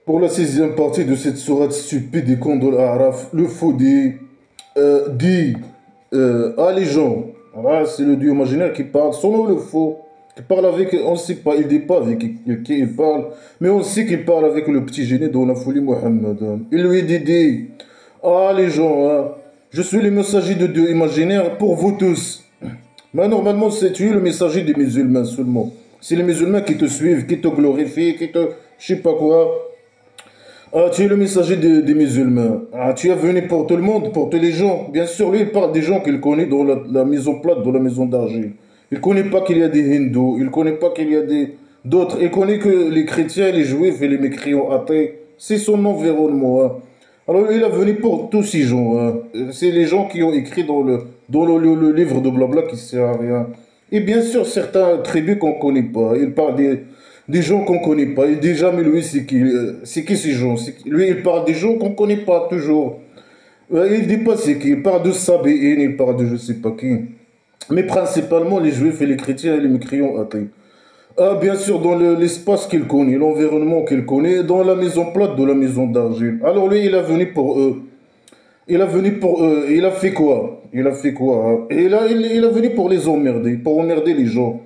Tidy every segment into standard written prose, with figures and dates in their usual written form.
Pour la sixième partie de cette sourate stupide et con de l'Araf, le faux dit à les gens. Voilà, c'est le Dieu imaginaire qui parle, son nom le faux, qui parle avec, on ne sait pas, il dit pas avec qui il parle, mais on sait qu'il parle avec le petit génie de la folie Mohammed. Il lui dit, ah les gens, hein, je suis le messager de Dieu imaginaire pour vous tous. Mais normalement, c'est tu es le messager des musulmans seulement. C'est les musulmans qui te suivent, qui te glorifient, qui te... je sais pas quoi. Ah, tu es le messager des musulmans. Ah, tu es venu pour tout le monde, pour tous les gens. Bien sûr, lui, il parle des gens qu'il connaît dans la maison plate, dans la maison d'argile. Il ne connaît pas qu'il y a des hindous, il ne connaît pas qu'il y a d'autres. Il connaît que les chrétiens, les juifs et les mécréants athées. C'est son environnement. Hein. Alors, il est venu pour tous ces gens. Hein. C'est les gens qui ont écrit dans le livre de blabla qui ne sert à rien. Et bien sûr, certains tribus qu'on ne connaît pas. Il parle des gens qu'on ne connaît pas. Il dit jamais, lui, c'est qui ces gens? Lui, il parle des gens qu'on ne connaît pas toujours. Il ne dit pas c'est qui. Il parle de Sabéine, il parle de je ne sais pas qui. Mais principalement les juifs et les chrétiens et les mécréants athées. Ah, bien sûr, dans l'espace qu'il connaît, l'environnement qu'il connaît, dans la maison plate de la maison d'argile. Alors lui, il est venu pour eux. Il est venu pour eux. Il a fait quoi? Il a fait quoi? Hein? Et là, il est venu pour les emmerder, pour emmerder les gens.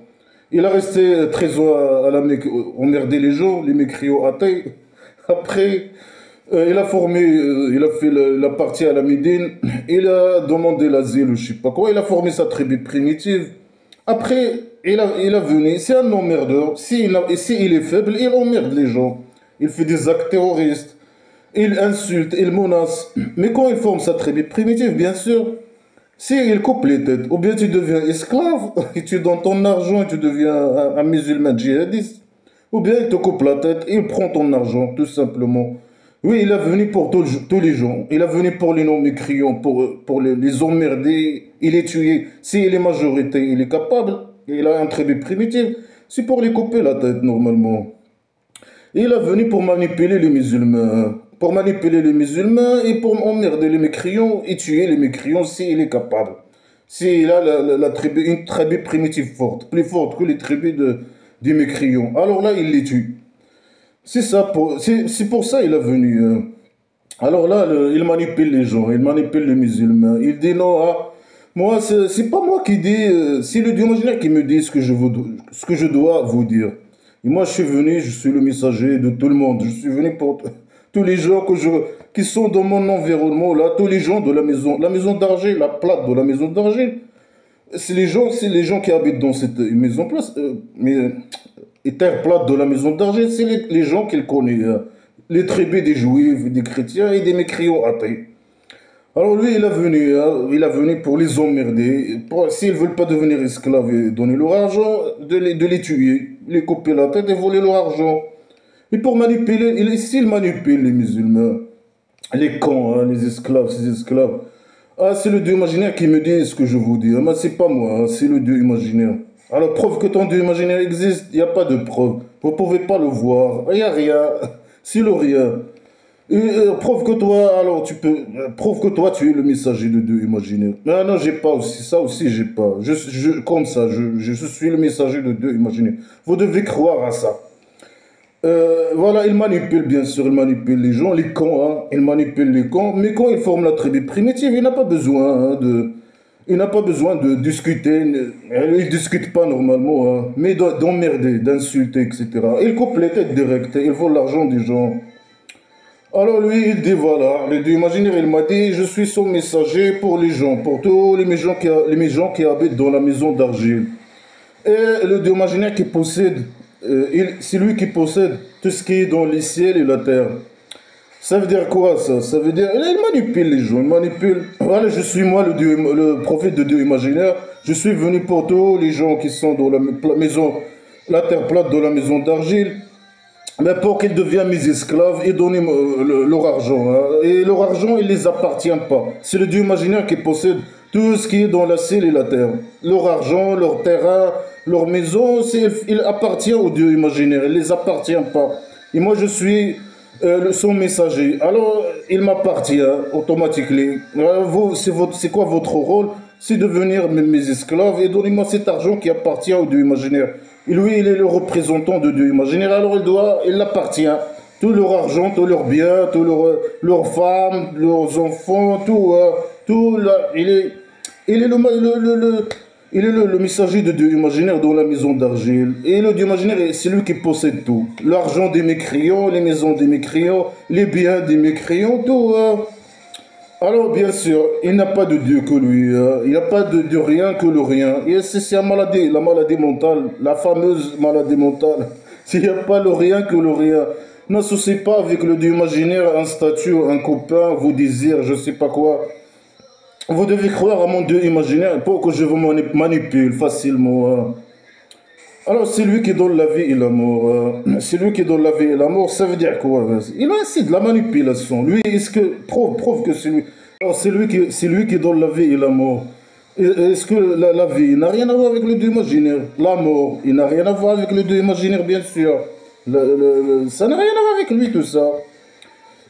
Il a resté 13 ans à la Mecque, emmerder les gens, les mécréants athées. Après, il a formé, il a fait la partie à la Médine. Il a demandé l'asile, je sais pas quoi. Il a formé sa tribu primitive. Après, il a venu. C'est un emmerdeur. S'il est faible, il emmerde les gens. Il fait des actes terroristes. Il insulte, il menace. Mais quand il forme sa tribu primitive, bien sûr, si il coupe les têtes, ou bien tu deviens esclave, et tu donnes ton argent et tu deviens un musulman djihadiste, ou bien il te coupe la tête et il prend ton argent, tout simplement. Oui, il est venu pour tous les gens. Il est venu pour les non-mécréants, pour les emmerder, il les tuer. S'il est majorité, il est capable, il a un tribu primitif, c'est pour les couper la tête, normalement. Il est venu pour manipuler les musulmans. Pour manipuler les musulmans et pour emmerder les mécréants et tuer les mécréants s'il est capable. S'il a une tribu primitive forte, plus forte que les tribus des mécréants. Alors là, il les tue. C'est pour ça qu'il est venu. Hein. Alors là, il manipule les gens, il manipule les musulmans. Il dit non, ah, moi, c'est pas moi qui dis, c'est le Dieu imaginaire qui me dit ce que je dois vous dire. Et moi, je suis venu, je suis le messager de tout le monde. Je suis venu pour tous les gens qui sont dans mon environnement, là, tous les gens de la maison d'argile, la plate de la maison d'argile. C'est les gens qui habitent dans cette maison plate, et terre plate de la maison d'argile, c'est les gens qu'il connaît. Hein. Les tribus des juifs, des chrétiens et des mécréants athées. Alors lui, il est venu pour les emmerder. S'ils ne veulent pas devenir esclaves et donner leur argent, de les tuer, les couper la tête et voler leur argent. Et pour manipuler, s'il manipule les musulmans, les camps, hein, les esclaves, ces esclaves. Ah, c'est le Dieu imaginaire qui me dit ce que je vous dis. Mais c'est pas moi, hein, c'est le Dieu imaginaire. Alors, preuve que ton Dieu imaginaire existe, il n'y a pas de preuve. Vous ne pouvez pas le voir. Il n'y a rien. C'est le rien. Et, prouve que toi, alors prouve que toi, tu es le messager de Dieu imaginaire. Non, non, j'ai pas aussi. Ça aussi, j'ai pas. Comme ça, je suis le messager de Dieu imaginaire. Vous devez croire à ça. Voilà, il manipule, bien sûr, il manipule les gens, les camps, hein, il manipule les camps, mais quand il forme la tribu primitive, il n'a pas besoin de discuter, il ne discute pas normalement, hein, mais d'emmerder, d'insulter, etc. Il coupe les têtes directes, il vole l'argent des gens. Alors lui, il dit voilà, le Dieu imaginaire, il m'a dit, je suis son messager pour les gens, pour tous les gens qui habitent dans la maison d'argile. Et le Dieu imaginaire qui possède, c'est lui qui possède tout ce qui est dans les ciels et la terre. Ça veut dire quoi ça? Ça veut dire, il manipule les gens, il manipule. Voilà, je suis moi le prophète de Dieu imaginaire. Je suis venu pour tous les gens qui sont dans la terre plate de la maison d'argile. Mais pour qu'ils deviennent mes esclaves et donner leur argent. Hein. Et leur argent, il ne les appartient pas. C'est le Dieu imaginaire qui possède tout ce qui est dans la ciel et la terre. Leur argent, leur terrain, leur maison, il appartient au Dieu imaginaire. Il ne les appartient pas. Et moi, je suis son messager. Alors, il m'appartient automatiquement. C'est quoi votre rôle? C'est de devenir mes esclaves et donnez-moi cet argent qui appartient au Dieu imaginaire. Et lui, il est le représentant de Dieu imaginaire, alors il appartient. tout leur argent, tout leur bien, tout leurs femmes, leurs enfants, tout, tout il est il est le messager de Dieu imaginaire dans la maison d'argile. Et le Dieu imaginaire, c'est lui qui possède tout. L'argent des mécréants, les maisons des mécréants, les biens des mécréants, tout. Alors, bien sûr, il n'a pas de Dieu que lui. Il n'y a pas de rien que le rien. Et c'est la maladie mentale, la fameuse maladie mentale. S'il n'y a pas le rien que le rien. N'associez pas avec le Dieu imaginaire un statut, un copain, vos désirs, je ne sais pas quoi. Vous devez croire à mon Dieu imaginaire pour que je vous manipule facilement. Alors, c'est lui qui donne la vie et la mort. C'est lui qui donne la vie et la mort, ça veut dire quoi? Il a essayé de la manipulation. Lui, est-ce que prouve que c'est lui. Alors, c'est lui qui donne la vie et la mort. Est-ce que la vie n'a rien à voir avec le Dieu imaginaire? La mort, il n'a rien à voir avec le Dieu imaginaire, bien sûr. Ça n'a rien à voir avec lui, tout ça.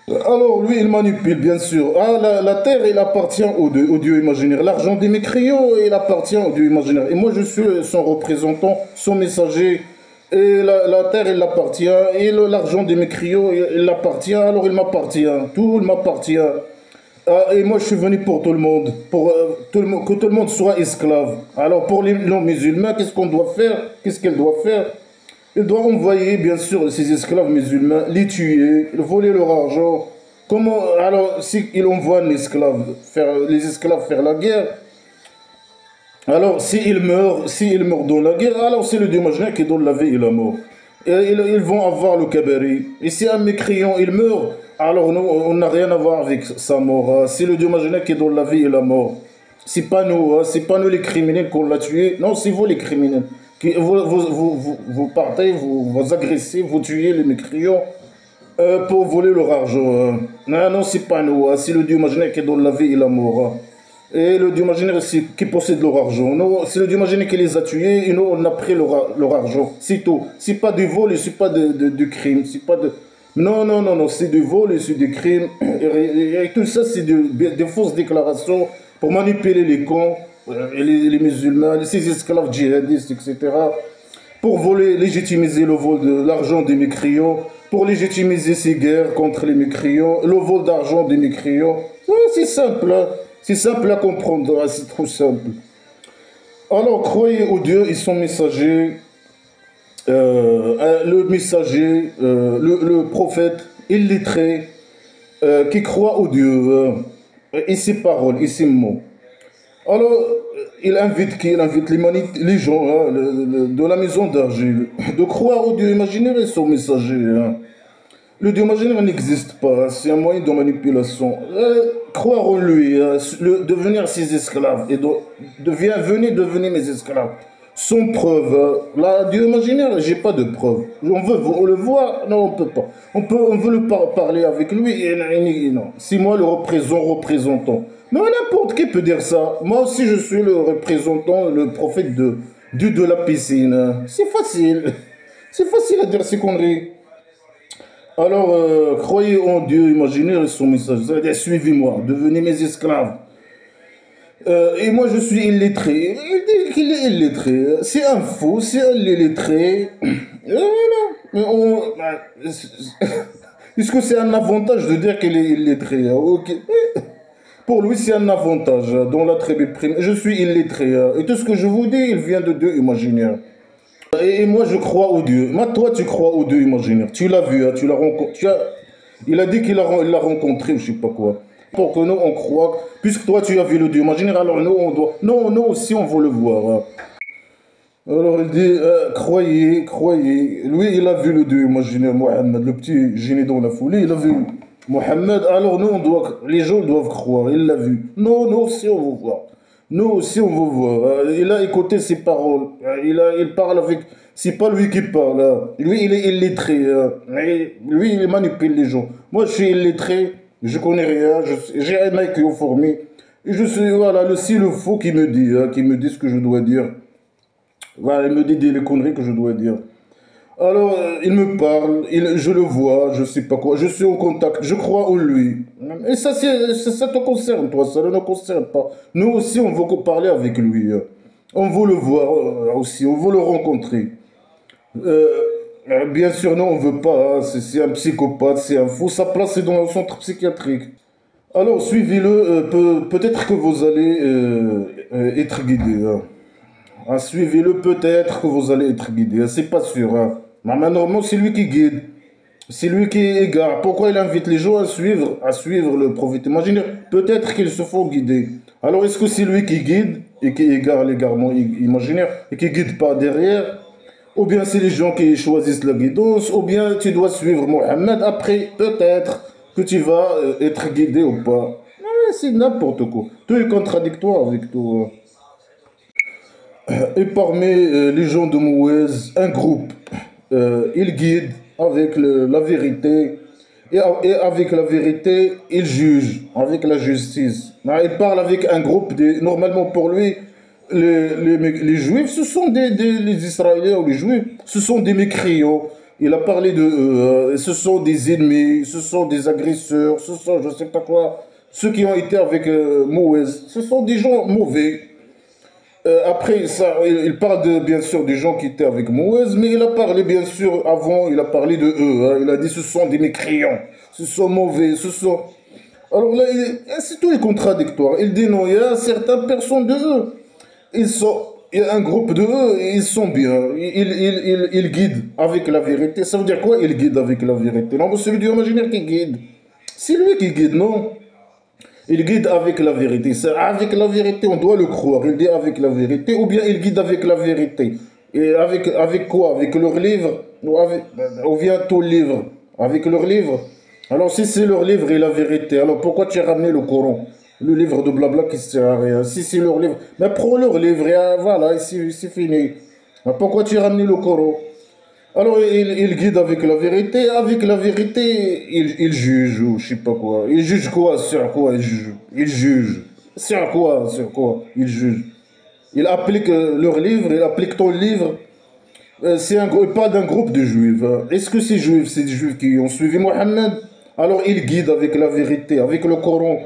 Alors, lui, il manipule, bien sûr. Ah, la terre, il appartient au Dieu imaginaire. L'argent des mécréants, il appartient au Dieu imaginaire. Et moi, je suis son représentant, son messager. Et la terre, il appartient. Et l'argent des mécréants, il appartient. Alors, il m'appartient. Tout m'appartient. Ah, et moi, je suis venu pour tout le monde. Pour que tout le monde soit esclave. Alors, pour les non-musulmans, qu'est-ce qu'on doit faire? Qu'est-ce qu'elle doit faire? Il doit envoyer, bien sûr, ces esclaves musulmans, les tuer, voler leur argent. Comment, alors, s'il envoie les esclaves faire la guerre, alors, s'ils meurent dans la guerre, alors c'est le Dieu imaginaire qui donne la vie et la mort. Et ils vont avoir le cabari. Et si un mécréant, il meurt, alors nous, on n'a rien à voir avec sa mort. C'est le Dieu imaginaire qui donne la vie et la mort. C'est pas nous, c'est pas nous les criminels qu'on l'a tué. Non, c'est vous les criminels. Vous partez, vous agressez, vous tuez les mécréants pour voler leur argent. Non, non, c'est pas nous. C'est le Dieu imaginaire qui donne la vie et la mort. Et le Dieu imaginaire qui possède leur argent. C'est le Dieu imaginaire qui les a tués et nous, on a pris leur argent. C'est tout. C'est pas du vol et c'est pas de crime. C'est pas de... Non, non, non, non, c'est du vol et c'est du crime. Et tout ça, c'est des fausses déclarations pour manipuler les cons, les musulmans, ces esclaves djihadistes, etc. Pour voler, légitimiser le vol de l'argent des mécréants, pour légitimiser ces guerres contre les mécréants, le vol d'argent des mécréants. C'est simple, hein. C'est simple à comprendre, hein. C'est trop simple. Alors, croyez au Dieu et son messager, le messager, le prophète illettré, qui croit au Dieu, et ses paroles, et ses mots. Alors, il invite qui? Il invite les gens hein, de la maison d'argile de croire au Dieu imaginaire et son messager. Hein. Le Dieu imaginaire n'existe pas, c'est un moyen de manipulation. Croire en lui, devenir ses esclaves, et venez devenir mes esclaves. Sans preuve. Là, Dieu imaginaire, j'ai pas de preuve. On le voit, non, on peut pas. On veut parler avec lui, et non. C'est moi le représentant. Mais n'importe qui peut dire ça. Moi aussi, je suis le représentant, le prophète de la piscine. C'est facile. C'est facile à dire ces conneries. Alors, croyez en Dieu imaginaire et son message. Suivez-moi, devenez mes esclaves. Et moi, je suis illettré. Il dit qu'il est illettré. C'est un faux, c'est un illettré. Est-ce que c'est un avantage de dire qu'il est illettré? Ok. Pour lui, c'est un avantage. Dans la tribu prime, je suis illettré. Et tout ce que je vous dis, il vient de Dieu imaginaire. Et moi, je crois au Dieu. Mais toi, tu crois au Dieu imaginaire. Tu l'as vu, hein, tu l'as rencontré. Il a dit qu'il l'a rencontré, je sais pas quoi. Pour que nous, on croit. Puisque toi, tu as vu le Dieu imaginaire, alors nous, on doit... Non, nous aussi, on veut le voir. Hein. Alors, il dit, croyez, croyez. Lui, il a vu le Dieu imaginaire, Mohammed, le petit génie dans la foulée. Il a vu Mohammed. Alors, nous, les gens doivent croire. Il l'a vu. Non, nous aussi, on veut voir. Nous aussi, on veut voir. Il a écouté ses paroles. Il parle avec... C'est pas lui qui parle. Hein. Lui, il est illettré. Lui, il manipule les gens. Moi, je suis illettré. Je connais rien. J'ai un œil qui est formé. Et je suis, voilà, c'est le faux qui me dit ce que je dois dire. Voilà, il me dit les conneries que je dois dire. Alors, il me parle, je le vois, je sais pas quoi, je suis en contact, je crois en lui. Et ça te concerne, toi, ça ne nous concerne pas. Nous aussi, on veut parler avec lui. On veut le voir aussi, on veut le rencontrer. Bien sûr, non, on veut pas, hein. C'est un psychopathe, c'est un fou. Sa place est dans le centre psychiatrique. Alors, suivez-le, peut-être que vous allez être guidé, hein. Ah, suivez-le, peut-être que vous allez être guidé, hein. C'est pas sûr, hein. Mais normalement, c'est lui qui guide. C'est lui qui égare. Pourquoi il invite les gens à suivre le prophète imaginaire? Peut-être qu'ils se font guider. Alors, est-ce que c'est lui qui guide et qui égare l'égarement imaginaire et qui guide pas derrière? Ou bien c'est les gens qui choisissent la guidance, ou bien tu dois suivre Mohammed. Après, peut-être que tu vas être guidé ou pas. C'est n'importe quoi. Tout est contradictoire avec tout, hein. Et parmi les gens de Mouez, un groupe, il guide avec la vérité. Et avec la vérité, il juge avec la justice. Il parle avec un groupe, normalement pour lui, les Juifs, ce sont les Israéliens ou les Juifs, ce sont des mécréants. Il a parlé de ce sont des ennemis, ce sont des agresseurs, ce sont je sais pas quoi. Ceux qui ont été avec Moïse, ce sont des gens mauvais. Après ça, il parle bien sûr des gens qui étaient avec Moïse, mais il a parlé bien sûr avant, il a parlé de eux, hein. Il a dit ce sont des mécréants, ce sont mauvais, ce sont... Alors là, c'est tout est contradictoire. Il dit non, il y a certaines personnes de eux. Il y a un groupe de eux, ils sont bien. Ils guident avec la vérité. Ça veut dire quoi, il guide avec la vérité? Non, c'est le Dieu imaginaire qui guide. C'est lui qui guide, non? Il guide avec la vérité. Avec la vérité, on doit le croire. Il dit avec la vérité, ou bien il guide avec la vérité. Et avec quoi? Avec leur livre? Ou bien ton livre? Avec leur livre? Alors si c'est leur livre et la vérité, alors pourquoi tu as ramené le Coran? Le livre de blabla qui sert à rien. Si c'est leur livre, mais prends leur livre et voilà, c'est fini. Pourquoi tu as ramené le Coran? Alors, il guide avec la vérité, il juge, ou je sais pas quoi. Il juge quoi? Sur quoi il juge? Il juge. Sur quoi? Sur quoi? Il juge. Il applique leur livre, il applique ton livre. Il parle d'un groupe de juifs, hein. Est-ce que ces juifs, c'est des juifs qui ont suivi Mohammed? Alors, il guide avec la vérité, avec le Coran.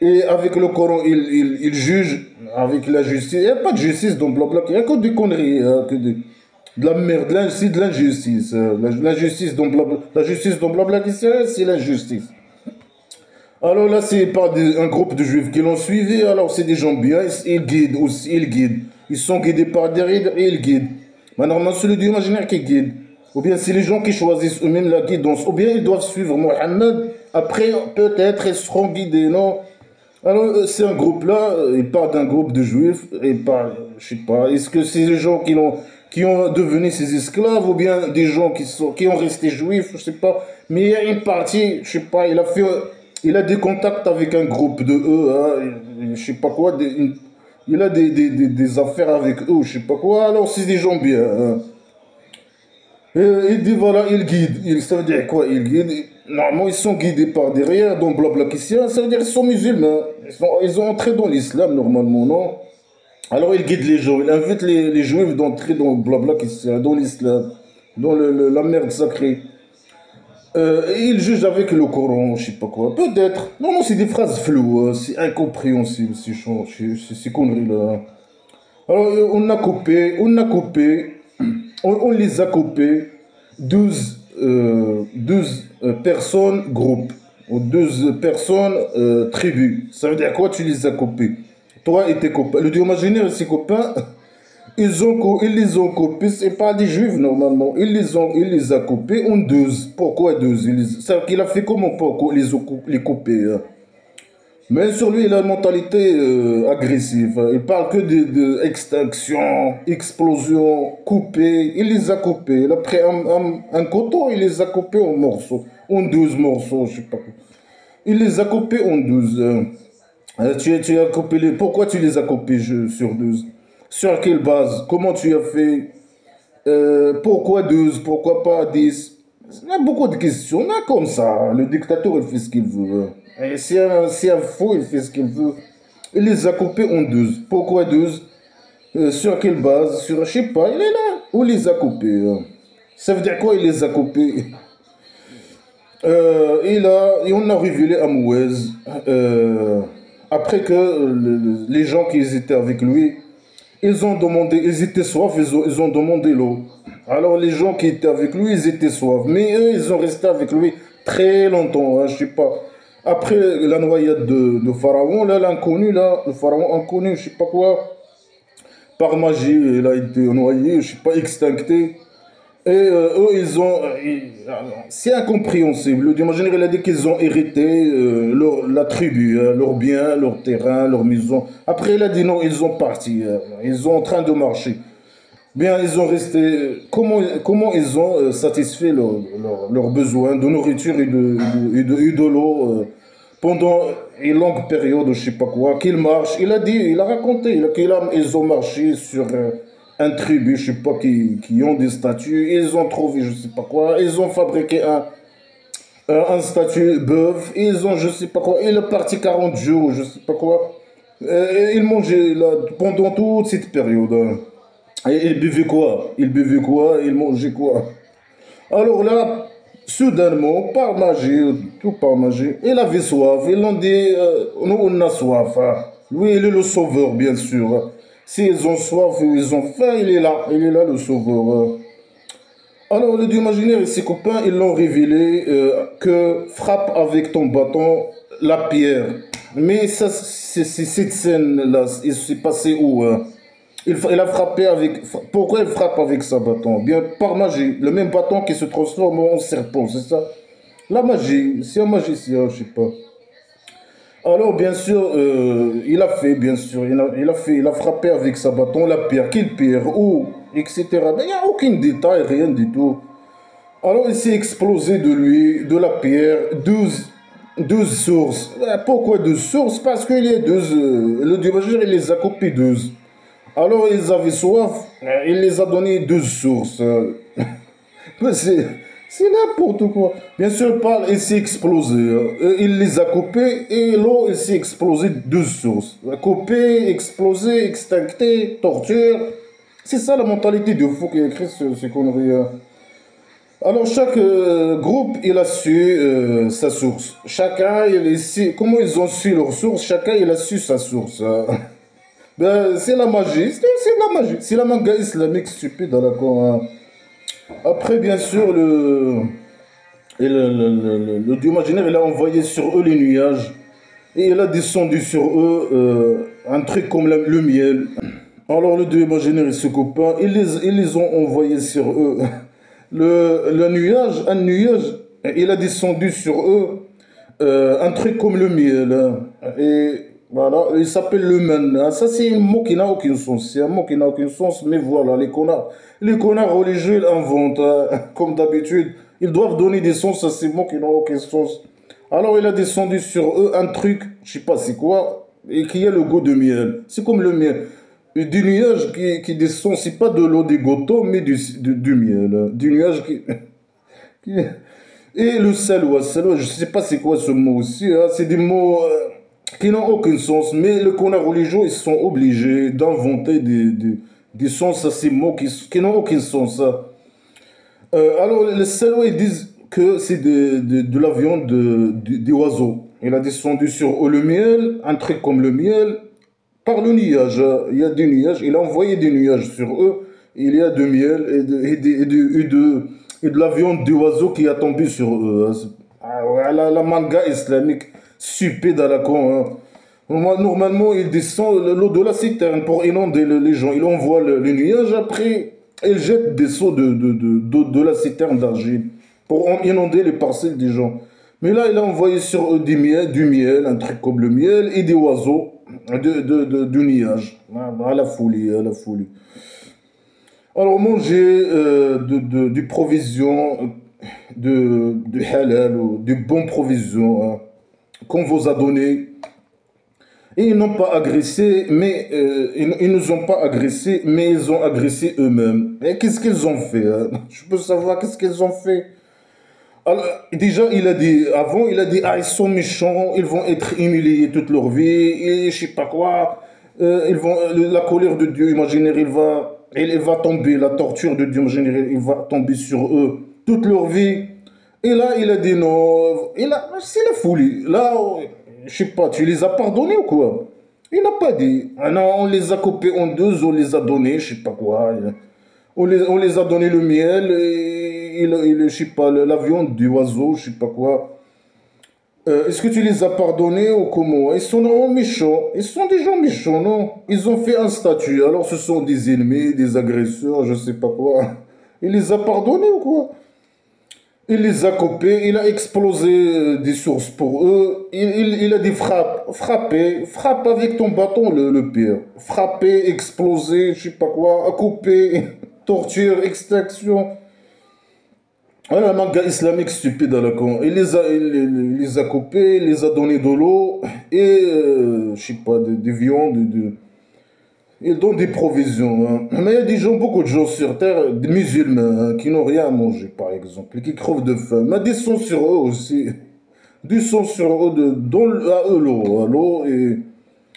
Et avec le Coran, il juge avec la justice. Il n'y a pas de justice dans Blabla. Il n'y a que des conneries, hein, de la merde, c'est de l'injustice. La justice dont blabla, la justice dont blabla qui c'est l'injustice. Alors là, c'est pas un groupe de juifs qui l'ont suivi, alors c'est des gens bien, ils guident aussi, ils guident. Ils sont guidés par derrière et ils guident. Mais normalement, c'est le Dieu imaginaire qui guide. Ou bien c'est les gens qui choisissent eux-mêmes la guidance. Ou bien ils doivent suivre Mohammed. Après, peut-être, ils seront guidés, non? Alors, c'est un groupe là, il parle d'un groupe de juifs, il parle, je sais pas, est-ce que c'est les gens qui ont devenu ses esclaves ou bien des gens qui ont resté juifs, je sais pas. Mais il y a une partie, je sais pas, il a des contacts avec un groupe de eux, hein, je sais pas quoi, il a des affaires avec eux, je sais pas quoi, alors c'est des gens bien, hein. Il dit voilà, il guide. Ça veut dire quoi? Il guide. Normalement, ils sont guidés par derrière, dans Blabla Christian. Ça veut dire qu'ils sont musulmans. Ils ont entré dans l'islam, normalement, non? Alors, il guide les gens. Il invite les juifs d'entrer dans Blabla Christian, dans l'islam, dans la merde sacrée. Et il juge avec le Coran, je sais pas quoi. Peut-être. Non, non, c'est des phrases floues, hein. C'est incompréhensible, ces conneries-là. Alors, on a coupé, on les a coupés, 12 personnes groupes, ou 12 personnes tribus. Ça veut dire quoi? Tu les as coupés. Toi et tes copains. Le Dieu imaginaire et ses copains, ils les ont coupés, c'est pas des juifs normalement. Il les a coupés en 12. Pourquoi 12? Ça veut dire qu'il a fait comment pour les couper, hein? Mais sur lui, il a une mentalité agressive. Il parle que d'extinction, explosion, coupé. Il les a coupés. Il a pris un coton, il les a coupés en morceaux. En 12 morceaux, je sais pas quoi. Il les a coupés en 12. Tu as coupé pourquoi tu les as coupés sur 12? Sur quelle base? Comment tu as fait? Pourquoi 12? Pourquoi pas 10? Il y a beaucoup de questions. On a comme ça. Le dictateur, il fait ce qu'il veut. Et si un fou, il fait ce qu'il veut. Il les a coupés en 12. Pourquoi 12? Sur quelle base? Sur, je sais pas, il est là. Où il les a coupés, hein? Ça veut dire quoi, il les a coupés? Et on a révélé à Mouez, après que les gens qui étaient avec lui, ils étaient soifs, ils ont demandé l'eau. Alors les gens qui étaient avec lui, ils étaient soifs. Mais eux, ils ont resté avec lui très longtemps, hein, je sais pas. Après la noyade de Pharaon, là, l'inconnu, là, le Pharaon inconnu, je sais pas quoi, par magie, il a été noyé, je sais pas, extincté. Et eux, c'est incompréhensible. Le Dieu imaginaire, il a dit qu'ils ont hérité la tribu, leurs biens, leurs terrains, leurs maisons. Après, il a dit non, ils ont parti. Ils sont en train de marcher. Bien, ils ont resté. Comment ils ont satisfait leurs besoins de nourriture et de l'eau pendant une longue période, je sais pas quoi, qu'ils marchent. Il a dit, il a raconté ils ont marché sur un tribu, je sais pas, qui ont des statues. Ils ont trouvé, je sais pas quoi. Ils ont fabriqué un statut bœuf. Ils ont, je sais pas quoi. Il est parti 40 jours, je sais pas quoi. Il mangeait là, pendant toute cette période, hein. Et il buvait quoi? Il buvait quoi? Il mangeait quoi? Alors là, soudainement, par magie, tout par magie, il avait soif. Ils l'ont dit, nous on a soif, hein. Lui, il est le sauveur, bien sûr, hein. S'ils ont soif ou ils ont faim, il est là le sauveur, hein. Alors le dieu imaginaire et ses copains, ils l'ont révélé que frappe avec ton bâton la pierre. Mais ça, cette scène-là, il s'est passé où, hein? Il a frappé avec... Pourquoi il frappe avec sa bâton? Bien, par magie. Le même bâton qui se transforme en serpent, c'est ça? La magie. C'est un magicien, je sais pas. Alors, bien sûr, il a fait, bien sûr, il a frappé avec sa bâton la pierre. Quelle pierre? Où? Etc. Mais il n'y a aucun détail, rien du tout. Alors, il s'est explosé de lui, de la pierre, 12 sources. Pourquoi 12 sources? Parce qu'il y a 12... le dieu magicien, il les a coupées 12. Alors ils avaient soif, il les a donné 12 sources. Mais c'est n'importe quoi. Bien sûr, il s'est explosé. Il les a coupés et l'eau, il s'est explosé 12 sources. Coupé, explosé, extincté, torture. C'est ça la mentalité de fou qui a écrit ce conneries, hein. Alors chaque groupe, il a su sa source. Chacun, comment ils ont su leur source? Chacun, il a su sa source, hein. Ben, c'est la magie, c'est la magie. C'est la manga islamique stupide à la con, hein. Après, bien sûr, le dieu imaginaire, il a envoyé sur eux les nuages. Et il a descendu sur eux un truc comme le miel. Alors, le dieu imaginaire et ses copains, ils les ont envoyés sur eux. Un nuage, il a descendu sur eux un truc comme le miel, hein. Et voilà, il s'appelle le man. Ça, c'est un mot qui n'a aucun sens. C'est un mot qui n'a aucun sens, mais voilà, les connards religieux, ils inventent, hein, comme d'habitude. Ils doivent donner des sens à ces mots qui n'ont aucun sens. Alors, il a descendu sur eux un truc, je sais pas c'est quoi, et qui a le goût de miel. C'est comme le miel. Et du nuage qui descend, c'est pas de l'eau des gâteaux, mais du miel, hein. Du nuage qui- Et le salwa, je sais pas c'est quoi ce mot aussi, hein. C'est des mots qui n'ont aucun sens, mais les connards religieux, ils sont obligés d'inventer des sens à ces mots qui n'ont aucun sens, hein. Alors, les salwa, ils disent que c'est de la viande des oiseaux. Il a descendu sur eux le miel, un truc comme le miel, par le nuage. Il y a des nuages, il a envoyé des nuages sur eux. Il y a du miel et de la viande d'oiseau qui a tombé sur eux. Ah ouais, la manga islamique, stupide à la con, hein. Normalement, il descend l'eau de la citerne pour inonder les gens. Il envoie les nuages, après, il jette des seaux d'eau de la citerne d'argile pour inonder les parcelles des gens. Mais là, il a envoyé sur eux du miel, un truc comme le miel, et des oiseaux du nuage. À la folie, à la folie. Alors, manger des provisions de halal, ou de bonnes provisions, hein, qu'on vous a donné. Et ils n'ont pas agressé, mais ils nous ont pas agressé, mais ils ont agressé eux-mêmes. Et qu'est-ce qu'ils ont fait, hein? Je peux savoir qu'est-ce qu'ils ont fait. Alors, déjà, avant, il a dit, ah, ils sont méchants, ils vont être humiliés toute leur vie, et je sais pas quoi. La colère de Dieu imaginaire, il va tomber, la torture de Dieu imaginaire, il va tomber sur eux toute leur vie. Et là, il a dit non, c'est la folie. Là, je sais pas, tu les as pardonnés ou quoi? Il n'a pas dit. Ah non, on les a coupés en deux, on les a donnés, je sais pas quoi. On les a donné le miel, je sais pas, la viande du oiseau, je sais pas quoi. Est-ce que tu les as pardonnés ou comment? Ils sont vraiment méchants. Ils sont des gens méchants, non? Ils ont fait un statut. Alors ce sont des ennemis, des agresseurs, je sais pas quoi. Il les a pardonnés ou quoi? Il les a coupés, il a explosé des sources pour eux. Il a dit frappe, frapper, frappe avec ton bâton le pire. Frapper, exploser, je sais pas quoi, couper, torture, extraction. Voilà, un manga islamique stupide à la con. Il les a coupés, il les a donné de l'eau et, je sais pas, des viandes, il donne des provisions. Hein. Mais il y a des gens, beaucoup de gens sur Terre, des musulmans, hein, qui n'ont rien à manger, par exemple, et qui crevent de faim. Mais des sang sur eux aussi. Du sang sur eux, à eux l'eau et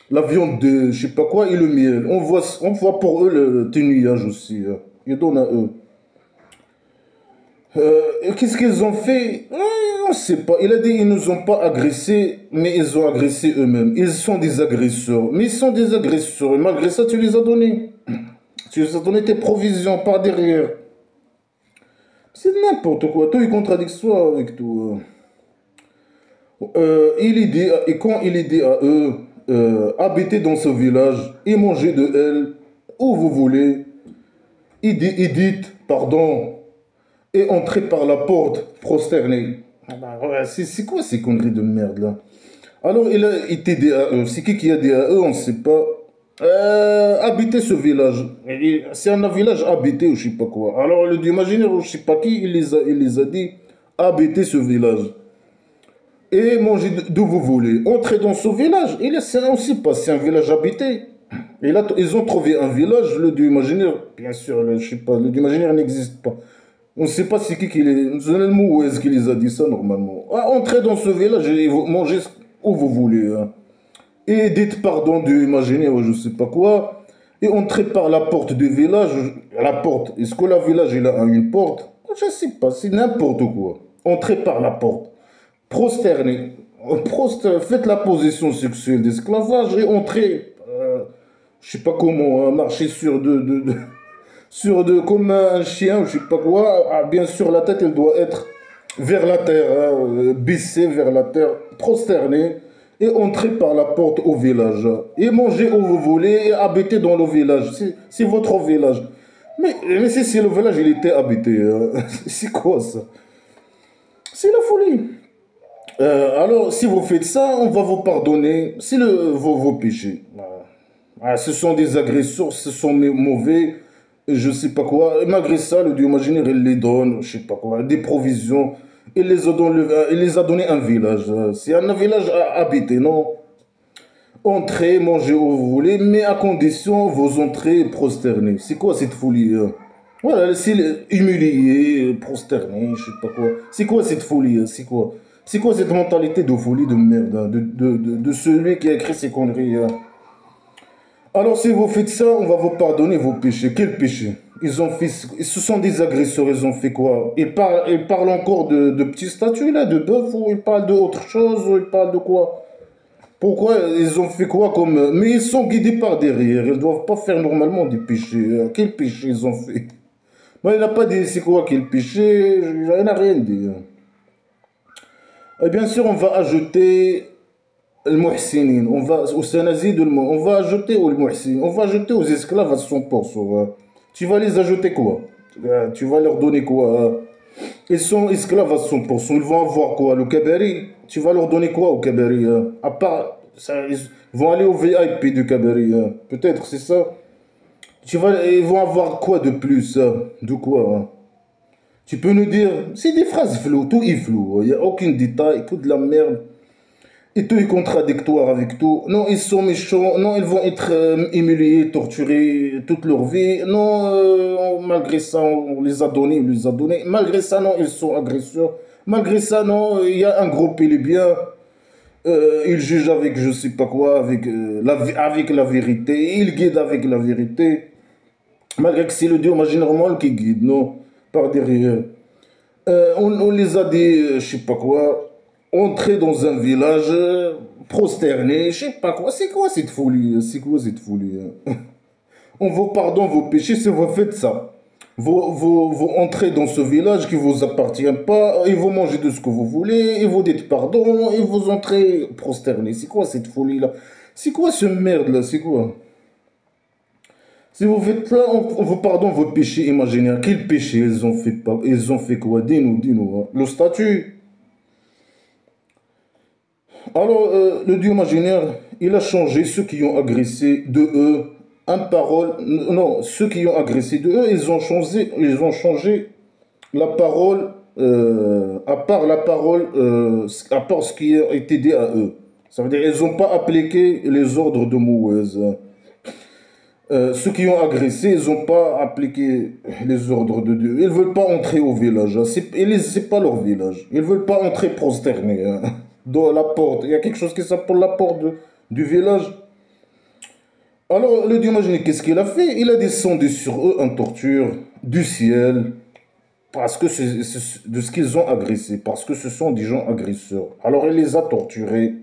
la viande de je sais pas quoi et le miel. On voit pour eux le ténuage aussi. Hein. Ils donnent à eux. Et qu'est-ce qu'ils ont fait? On ne sait pas. Il a dit qu'ils ne nous ont pas agressés, mais ils ont agressé eux-mêmes. Ils sont des agresseurs. Mais ils sont des agresseurs. Et malgré ça, tu les as donnés. Tu les as donné tes provisions par derrière. C'est n'importe quoi. Tout est contradictoire avec tout. Et quand il est dit à eux, habitez dans ce village et mangez de elle où vous voulez, il dit, pardon, et entrez par la porte prosternée. Ah bah ouais, c'est quoi ces conneries de merde là? Alors il a été dit à eux. C'est qui a dit à eux? On ne sait pas. Habiter ce village. C'est un village habité ou je sais pas quoi. Alors le dieu imaginaire ou je sais pas qui, il les a dit habiter ce village. Et mangez d'où vous voulez. Entrez dans ce village. On ne sait pas, c'est un village habité. Et là, ils ont trouvé un village, le dieu imaginaire. Bien sûr, je sais pas, le dieu imaginaire n'existe pas. On ne sait pas c'est qui les... C'est le mot où est-ce qu'il les a dit ça normalement. Ah, entrez dans ce village et mangez où vous voulez. Hein. Et dites pardon de imaginer ou je sais pas quoi. Et entrez par la porte du village. La porte. Est-ce que le village il a une porte? Je ne sais pas, c'est n'importe quoi. Entrez par la porte. Prosternez. Faites la position sexuelle d'esclavage et entrez. Je sais pas comment, hein, marcher sur sur deux, comme un chien, je sais pas quoi. Ah, bien sûr, la tête, elle doit être vers la terre, hein, baissée vers la terre, prosternée, et entrer par la porte au village. Et manger où vous voulez, et habiter dans le village. C'est votre village. Mais si le village, il était habité, hein, c'est quoi ça? C'est la folie. Alors, si vous faites ça, on va vous pardonner. C'est vos péchés. Ah, ce sont des agresseurs, ce sont mauvais, je sais pas quoi. Et malgré ça, le Dieu imaginaire, il les donne, je sais pas quoi, des provisions. Il les a donné un village. C'est un village habité, non? Entrez, mangez où vous voulez, mais à condition vous entrez prosternés. C'est quoi cette folie? Voilà, c'est humilié, prosterné, je sais pas quoi. C'est quoi cette folie? C'est quoi? C'est quoi cette mentalité de folie de merde, hein, de celui qui a écrit ces conneries? Hein? Alors si vous faites ça, on va vous pardonner vos péchés. Quel péché? Ce sont des agresseurs, ils ont fait quoi? Ils parlent encore de petits statuts là, de bœuf, ou ils parlent d'autre chose, ou ils parlent de quoi? Pourquoi ils ont fait quoi comme... Mais ils sont guidés par derrière, ils ne doivent pas faire normalement des péchés. Quel péché ils ont fait? Moi, il n'a pas dit c'est quoi quel péché, il n'a rien dit. Et bien sûr, on va ajouter le muhsinin, au Sénazi on va ajouter au muhsin, on va ajouter aux esclaves à 100%. Tu vas les ajouter quoi? Tu vas leur donner quoi? Ils sont esclaves à 100%, ils vont avoir quoi? Le kabari? Tu vas leur donner quoi au kabari? À part, ça, ils vont aller au VIP du kabari, peut-être, c'est ça? Ils vont avoir quoi de plus? De quoi? Tu peux nous dire, c'est des phrases floues, tout est flou, il n'y a aucun détail, que de la merde. Et tout est contradictoire avec tout. Non, ils sont méchants. Non, ils vont être humiliés, torturés toute leur vie. Non, malgré ça, on les a donnés, on les a donnés. Malgré ça, non, ils sont agresseurs. Malgré ça, non, il y a un groupe libyen. Ils jugent avec je sais pas quoi, avec la vérité. Ils guident avec la vérité. Malgré que c'est le Dieu imaginairement qui guide, non, par derrière. On les a dit, je sais pas quoi. entrer dans un village prosterné, je sais pas quoi. C'est quoi cette folie? C'est quoi cette folie? On vous pardonne vos péchés si vous faites ça. Vous entrez dans ce village qui vous appartient pas, et vous mangez de ce que vous voulez, et vous dites pardon, et vous entrez prosterné. C'est quoi cette folie-là? C'est quoi ce merde-là? C'est quoi? Si vous faites là, on vous pardonne vos péchés imaginaires. Quels péchés ils ont fait pas? Ils ont fait quoi? Dis-nous, dis-nous. Hein. Le statut. Alors, le Dieu imaginaire, il a changé ceux qui ont agressé de eux un parole. Non, ceux qui ont agressé de eux, ils ont changé la parole, à part la parole, à part ce qui a été dit à eux. Ça veut dire qu'ils n'ont pas appliqué les ordres de Moïse. Ceux qui ont agressé, ils n'ont pas appliqué les ordres de Dieu. Ils ne veulent pas entrer au village. Hein. C'est pas leur village. Ils ne veulent pas entrer prosternés hein, dans la porte. Il y a quelque chose qui s'appelle la porte du village. Alors, le Dieu imagine, qu'est-ce qu'il a fait? Il a descendu sur eux en torture du ciel parce que c'est de ce qu'ils ont agressé, parce que ce sont des gens agresseurs. Alors, il les a torturés.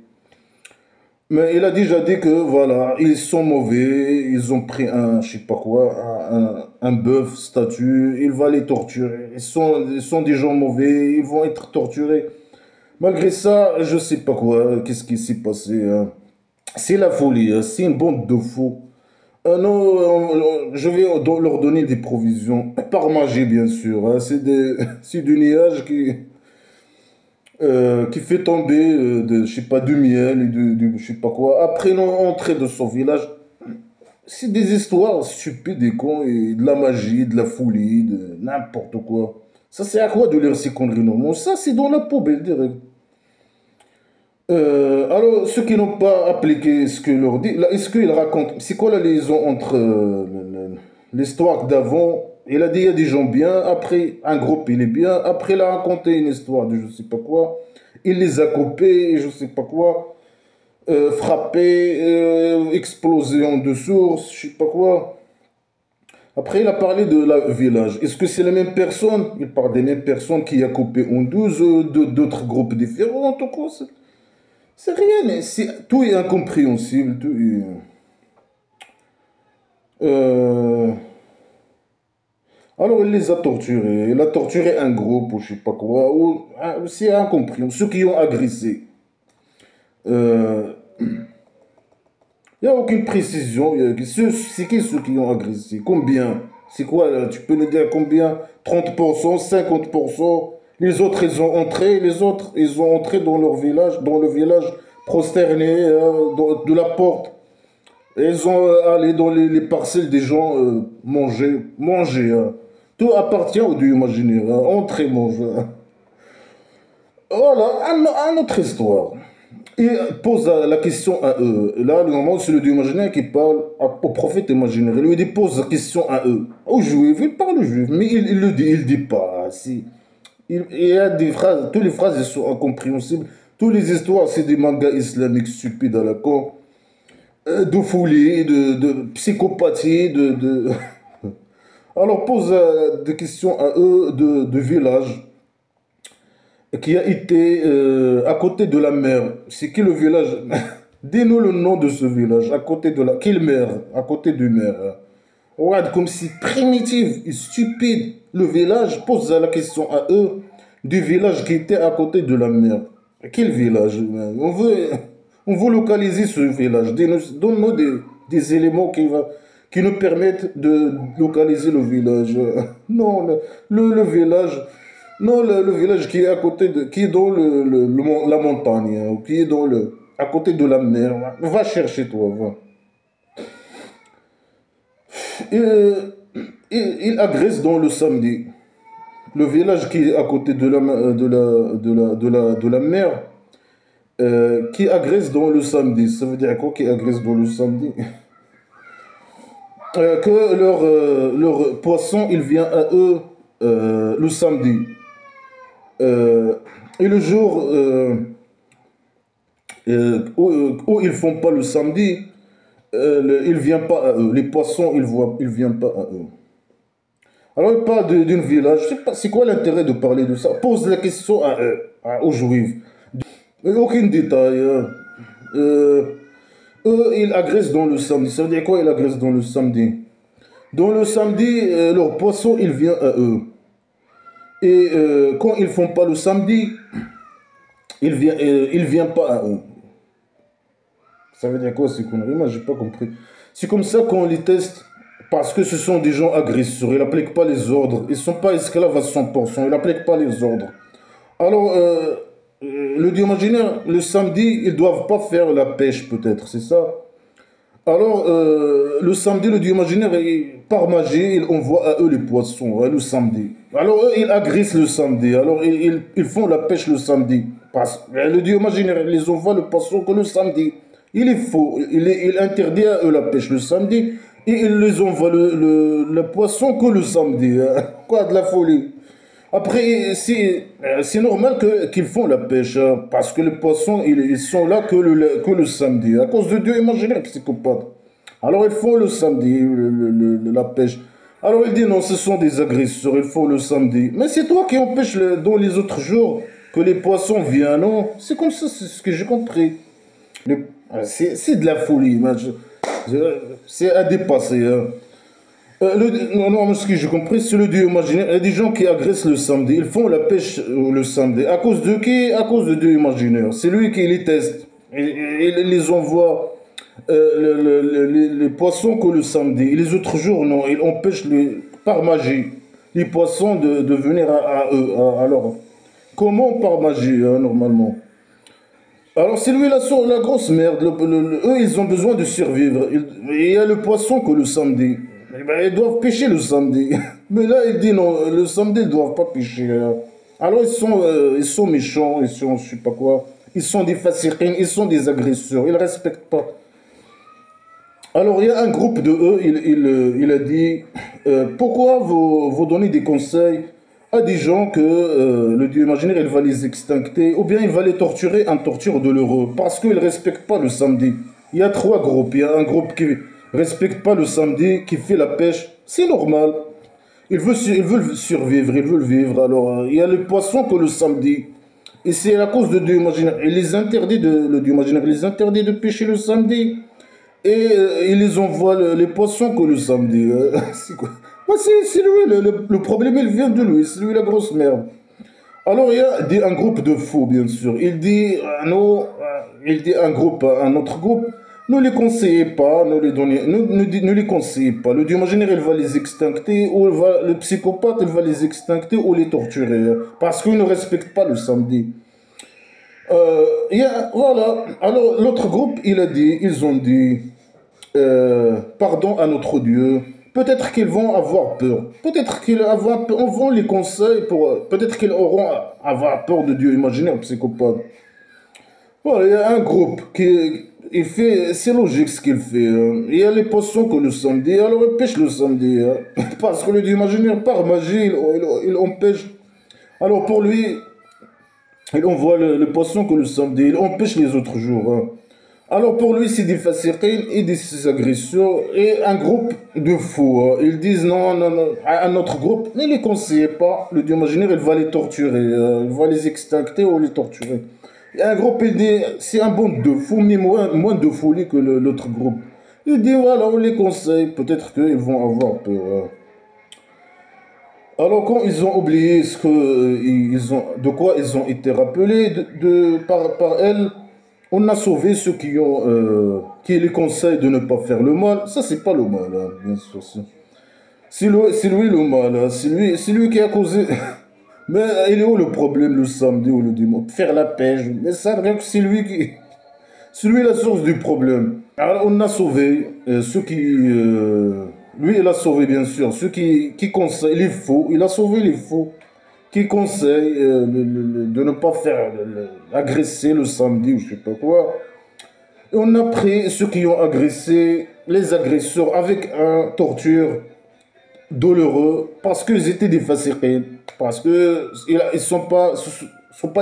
Mais il a déjà dit que voilà, ils sont mauvais, ils ont pris un, je sais pas quoi, un bœuf statue, il va les torturer. Ils sont des gens mauvais, ils vont être torturés. Malgré ça, je sais pas quoi, qu'est-ce qui s'est passé. Hein. C'est la folie, hein, c'est une bande de fous. Non, je vais leur donner des provisions, par magie bien sûr. Hein, c'est du nuage qui fait tomber, je sais pas, du miel et je sais pas quoi. Après l'entrée de son village, c'est des histoires stupides et cons, et de la magie, de la folie, de n'importe quoi. Ça, c'est à quoi de lire ces conneries, non? Ça, c'est dans la poubelle, direct. Alors, ceux qui n'ont pas appliqué ce que leur dit, là, est-ce qu'ils racontent, c'est quoi la liaison entre l'histoire d'avant, il a dit il y a des gens bien, après un groupe il est bien, après il a raconté une histoire de je sais pas quoi, il les a coupés, et je sais pas quoi, frappés, explosés en deux sources, je sais pas quoi. Après il a parlé de la village. Est-ce que c'est la même personne? Il parle des mêmes personnes qui a coupé en 12 d'autres groupes différents, ou quoi? C'est rien, mais tout est incompréhensible. Tout est, euh, alors, il les a torturés. Il a torturé un groupe ou je sais pas quoi. C'est incompréhensible. Ceux qui ont agressé. Il n'y a aucune précision. C'est qui ceux qui ont agressé? Combien? C'est quoi là? Tu peux nous dire combien? 30%, 50%. Les autres, ils ont entré. Les autres, ils ont entré dans leur village, dans le village prosterné de la porte. Ils ont allé dans les parcelles des gens manger. Hein. Tout appartient au Dieu imaginaire. Hein. Entrer, manger. Hein. Voilà, une autre histoire. Il pose la question à eux. Et là, normalement, c'est le Dieu imaginaire qui parle au prophète imaginaire. Il lui pose la question à eux. Aux juifs, il parle aux juifs, mais il le dit, il dit pas. Il y a des phrases, toutes les phrases elles sont incompréhensibles. Toutes les histoires, c'est des mangas islamiques stupides à la con. De folie, de psychopathie, Alors pose des questions à eux de village qui a été à côté de la mer. C'est qui le village? Dis-nous le nom de ce village, à côté de la... Quelle mer? À côté du mer. Regarde, comme c'est primitif et stupide. Le village pose la question à eux du village qui était à côté de la mer. Quel village? On veut localiser ce village. Donne-nous des éléments qui nous permettent de localiser le village. Non, le village... Non, le village qui est à côté de... qui est dans la montagne, hein, qui est à côté de la mer. Va chercher, toi, va. Il, il agresse dans le samedi. Le village qui est à côté de la mer, qui agresse dans le samedi. Ça veut dire quoi qui agresse dans le samedi? Que leur poisson, il vient à eux le samedi. Et le jour où ils font pas le samedi, il vient pas à eux. Les poissons, ils viennent pas à eux. Alors il parle d'une village. Je sais pas, c'est quoi l'intérêt de parler de ça? Pose la question à eux, aux juifs. Aucun détail. Eux, ils agressent dans le samedi. Ça veut dire quoi, ils agressent dans le samedi? Dans le samedi, leur poisson, il vient à eux. Et quand ils font pas le samedi, il vient pas à eux. Ça veut dire quoi ces conneries? Moi, j'ai pas compris. C'est comme ça qu'on les teste. Parce que ce sont des gens agresseurs. Ils n'appliquent pas les ordres. Ils ne sont pas esclaves à 100%. Ils n'appliquent pas les ordres. Alors, le dieu imaginaire, le samedi, ils ne doivent pas faire la pêche, peut-être. C'est ça? Alors, le samedi, le dieu imaginaire, par magie, il envoie à eux les poissons, le samedi. Alors, eux, ils agressent le samedi. Alors, ils font la pêche le samedi. Le dieu imaginaire, il les envoie le poisson que le samedi. Il est faux. Il interdit à eux la pêche le samedi. Et il les envoie le poisson que le samedi. Quoi, de la folie. Après, c'est normal qu'ils font la pêche, hein, parce que les poissons, ils sont là que le samedi, à cause de Dieu imaginaire psychopathe. Alors ils font le samedi, la pêche. Alors il dit non, ce sont des agresseurs, ils font le samedi. Mais c'est toi qui empêches dans les autres jours que les poissons viennent, non? C'est comme ça, c'est ce que j'ai compris. C'est de la folie, c'est à dépasser. Hein. Non, non, ce que j'ai compris, c'est le dieu imaginaire. Il y a des gens qui agressent le samedi. Ils font la pêche le samedi. À cause de qui? À cause de dieu imaginaire. C'est lui qui les teste. Il les envoie les poissons que le samedi. Et les autres jours, non. Il empêche par magie les poissons de venir à eux. Alors, comment par magie, hein, normalement? Alors, c'est lui la grosse merde. Eux, ils ont besoin de survivre. Il y a le poisson que le samedi. Eh ben, ils doivent pêcher le samedi. Mais là, il dit non, le samedi, ils ne doivent pas pêcher. Hein. Alors, ils sont méchants, ils sont, je sais pas quoi. Ils sont des fasciquins, ils sont des agresseurs, ils ne respectent pas. Alors, il y a un groupe de eux, il a dit pourquoi vous donnez des conseils à des gens que le dieu imaginaire, il va les extincter, ou bien il va les torturer en torture douloureuse, parce qu'ils ne respectent pas le samedi. Il y a trois groupes. Il y a un groupe qui respecte pas le samedi, qui fait la pêche. C'est normal. Ils veulent survivre, ils veulent vivre. Alors, il y a les poissons que le samedi. Et c'est à cause de Dieu imaginaire. Le Dieu imaginaire les interdit de pêcher le samedi. Et il les envoie les poissons que le samedi. C'est quoi? Moi, c'est lui, le problème, il vient de lui. C'est lui la grosse merde. Alors, il y a un groupe de fous, bien sûr. Il dit un groupe à un autre groupe, ne les conseillez pas, ne les conseillez pas. Le dieu imaginaire, il va les extincter, ou le psychopathe, il va les extincter ou les torturer. Hein, parce qu'ils ne respectent pas le samedi. Voilà. Alors, l'autre groupe, ils ont dit, pardon à notre Dieu. Peut-être qu'ils vont avoir peur. Peut-être qu'ils auront les conseils pour. Peut-être qu'ils auront avoir peur de Dieu imaginaire, psychopathe. Voilà, il y a un groupe qui il fait. C'est logique ce qu'il fait. Hein. Il y a les poissons que le samedi, alors il pêche le samedi. Hein. Parce que le Dieu imaginaire, par magie, il empêche. Alors pour lui, il envoie le poisson que le samedi, il empêche les autres jours. Hein. Alors pour lui, c'est des fasciquins et des agresseurs et un groupe de fous. Hein. Ils disent non, non, non, à un autre groupe, ne les conseillez pas. Le dieu imaginaire, il va les torturer, il va les extincter ou les torturer. Et un groupe, il dit, c'est un bon de fous, mais moins de folie que l'autre groupe. Il dit, voilà, on les conseille, peut-être qu'ils vont avoir peur. Hein. Alors quand ils ont oublié de quoi ils ont été rappelés par elle, on a sauvé ceux qui les conseillent de ne pas faire le mal. Ça, c'est pas le mal, hein, bien sûr. C'est lui le mal, hein. C'est lui qui a causé. Mais il est où le problème le samedi ou le dimanche? Faire la pêche. Mais ça, rien que c'est lui qui. C'est lui la source du problème. Alors on a sauvé ceux qui. Lui, il a sauvé, bien sûr, ceux qui conseillent les faux. Il a sauvé les faux qui conseillent de ne pas faire agresser le samedi ou je sais pas quoi. Et on a pris ceux qui ont agressé les agresseurs avec un torture douloureux parce qu'ils étaient des fasciqués, parce qu'ils ne sont pas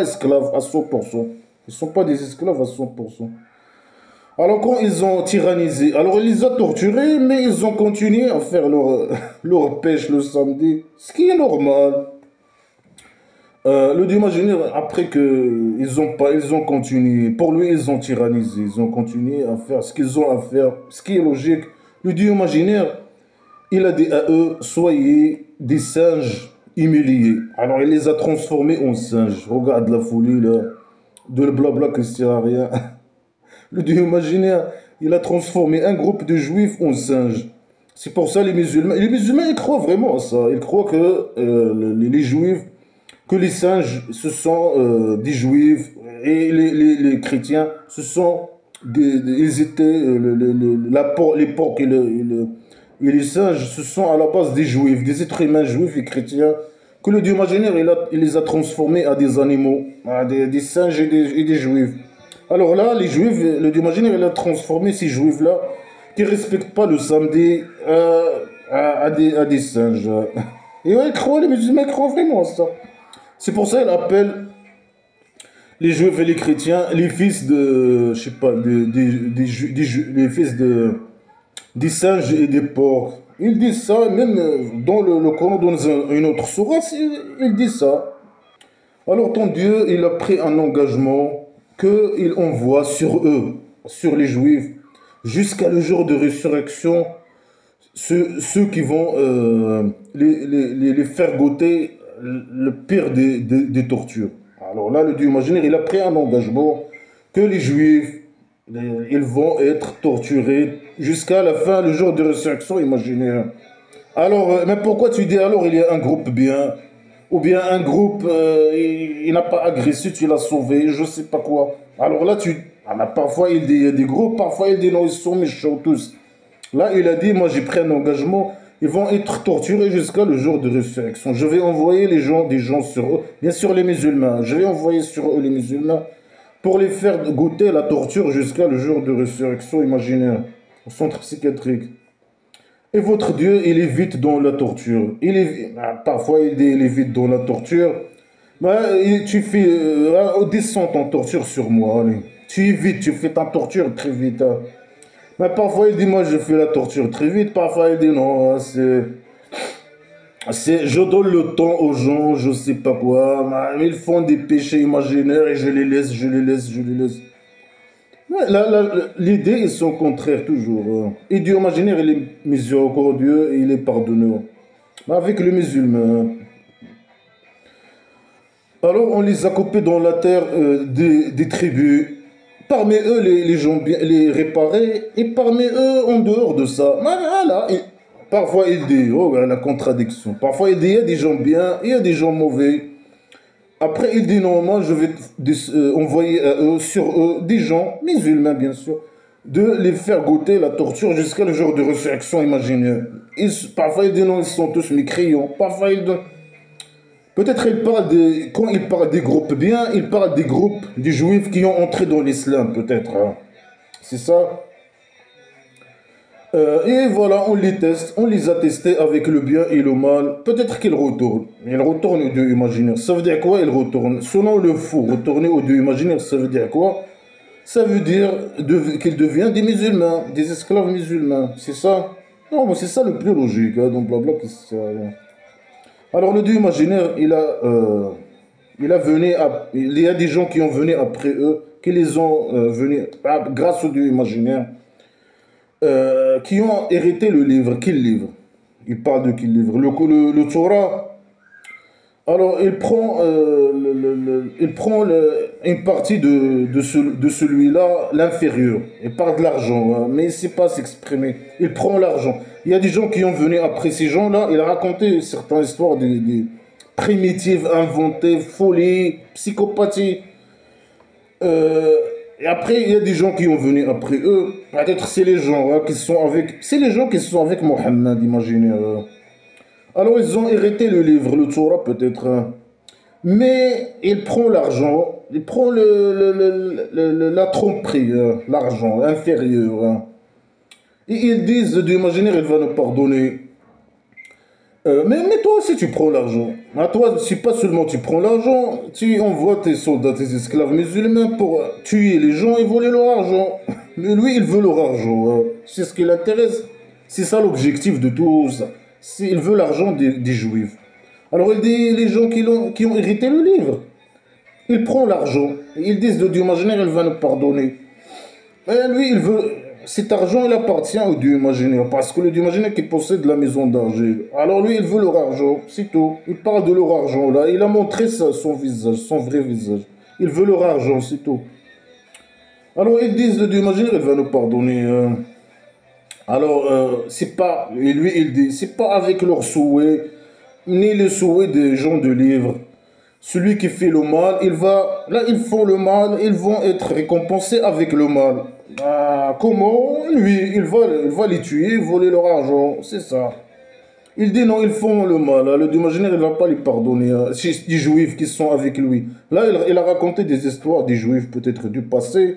esclaves à 100%. Ils ne sont pas des esclaves à 100%. Alors quand ils ont tyrannisé, alors ils les ont torturés, mais ils ont continué à faire leur pêche le samedi, ce qui est normal. Le dieu imaginaire, après que ils ont pas, ils ont continué. Pour lui, ils ont tyrannisé. Ils ont continué à faire ce qu'ils ont à faire, ce qui est logique. Le dieu imaginaire, il a dit à eux, soyez des singes humiliés. Alors il les a transformés en singes. Regarde la folie là, de le blabla que ça sert à rien. Le dieu imaginaire, il a transformé un groupe de juifs en singes. C'est pour ça les musulmans, ils croient vraiment à ça. Ils croient que les juifs, que les singes, ce sont des juifs et les chrétiens, ce sont ils étaient les porcs et les singes, ce sont à la base des juifs, des êtres humains juifs et chrétiens, que le Dieu imaginaire il les a transformés à des animaux, à des singes et des juifs. Alors là, les juifs, le Dieu imaginaire il a transformé ces juifs-là qui ne respectent pas le samedi à des singes. Et ouais, les musulmans croient vraiment à ça. C'est pour ça qu'il appelle les juifs et les chrétiens les fils de, je sais pas, les fils des singes et des porcs. Ils disent ça, même dans le Coran, dans une autre sourate, ils disent ça. Alors ton Dieu, il a pris un engagement qu'il envoie sur eux, sur les juifs, jusqu'à le jour de résurrection, ceux qui vont les faire goûter le pire des tortures. Alors là, le Dieu imaginaire, il a pris un engagement que les Juifs, ils vont être torturés jusqu'à la fin, le jour de résurrection imaginaire. Alors, mais pourquoi tu dis alors il y a un groupe bien, ou bien un groupe, il n'a pas agressé, tu l'as sauvé, je sais pas quoi. Alors là, parfois il dit il y a des groupes, parfois il dit non, ils sont méchants tous. Là, il a dit, moi j'ai pris un engagement, ils vont être torturés jusqu'à le jour de résurrection. Je vais envoyer des gens sur eux, bien sûr les musulmans, je vais envoyer sur eux les musulmans pour les faire goûter la torture jusqu'à le jour de résurrection imaginaire, au centre psychiatrique. Et votre Dieu, il évite dans la torture. Parfois, il évite dans la torture. Tu fais, descends ton torture sur moi, allez. Tu évites, tu fais ta torture très vite. Hein. Mais parfois il dit moi je fais la torture très vite, parfois il dit non, je donne le temps aux gens, je sais pas quoi, mais ils font des péchés imaginaires et je les laisse, je les laisse, je les laisse. Ouais, l'idée ils sont contraires toujours. Hein. Et Dieu imaginaire il est miséricordieux et il est pardonneur. Mais avec le musulman, alors on les a coupés dans la terre des tribus. Parmi eux, les gens bien, les réparés, et parmi eux, en dehors de ça, voilà, parfois il dit, oh la contradiction, parfois il dit, il y a des gens bien, il y a des gens mauvais. Après il dit, non, moi je vais envoyer à eux, sur eux, des gens, musulmans bien sûr, de les faire goûter la torture jusqu'à le jour de résurrection imaginaire. Parfois il dit, non, ils sont tous mécréants, parfois il dit, peut-être quand il parle des groupes bien, il parle des groupes des juifs qui ont entré dans l'islam, peut-être. Hein. C'est ça. Et voilà, on les teste, on les a testés avec le bien et le mal. Peut-être qu'ils retournent. Ils retournent au Dieu imaginaire. Ça veut dire quoi, ils retournent? Selon le fou, retourner au Dieu imaginaire, ça veut dire quoi? Ça veut dire qu'ils deviennent des musulmans, des esclaves musulmans. C'est ça? Non, mais c'est ça le plus logique. Hein, donc blabla, alors le Dieu imaginaire, il y a des gens qui ont venu après eux, qui les ont venus grâce au Dieu imaginaire, qui ont hérité le livre. Quel livre? Il parle de quel livre? Le Torah. Alors il prend, une partie de celui-là, l'inférieur. Il parle de l'argent, hein, mais il ne sait pas s'exprimer. Il prend l'argent. Il y a des gens qui ont venu après ces gens-là. Il a raconté certaines histoires des primitives, inventées, folies, psychopathie. Et après, il y a des gens qui ont venu après eux. Peut-être c'est les gens hein, c'est les gens qui sont avec Mohammed, imaginez. Alors ils ont hérité le livre, le Torah peut-être. Hein. Mais il prend l'argent, il prend la tromperie, hein, l'argent inférieur. Hein. Et ils disent d'imaginer, il va nous pardonner. Mais toi aussi tu prends l'argent. À toi, si pas seulement tu prends l'argent, tu envoies tes soldats, tes esclaves musulmans pour tuer les gens et voler leur argent. Mais lui, il veut leur argent. Hein. C'est ce qui l'intéresse. C'est ça l'objectif de tout ça. Il veut l'argent des juifs. Alors il dit, les gens qui ont hérité le livre, il prend l'argent. Ils disent, le Dieu imaginaire, il va nous pardonner. Mais lui, il veut, cet argent, il appartient au Dieu imaginaire, parce que le Dieu imaginaire qui possède la maison d'argile. Alors lui, il veut leur argent, c'est tout. Il parle de leur argent, là. Il a montré son visage, son vrai visage. Il veut leur argent, c'est tout. Alors ils disent, le Dieu imaginaire, il va nous pardonner. Alors, c'est pas, et lui, il dit, c'est pas avec leurs souhaits, ni les souhaits des gens de livre. Celui qui fait le mal, là, ils font le mal, ils vont être récompensés avec le mal. Ah, comment? Lui, il va les tuer, voler leur argent, c'est ça. Il dit non, ils font le mal. Hein. Le Dieu imaginaire, il ne va pas les pardonner. Hein. C'est des juifs qui sont avec lui. Là, il a raconté des histoires des juifs, peut-être du passé.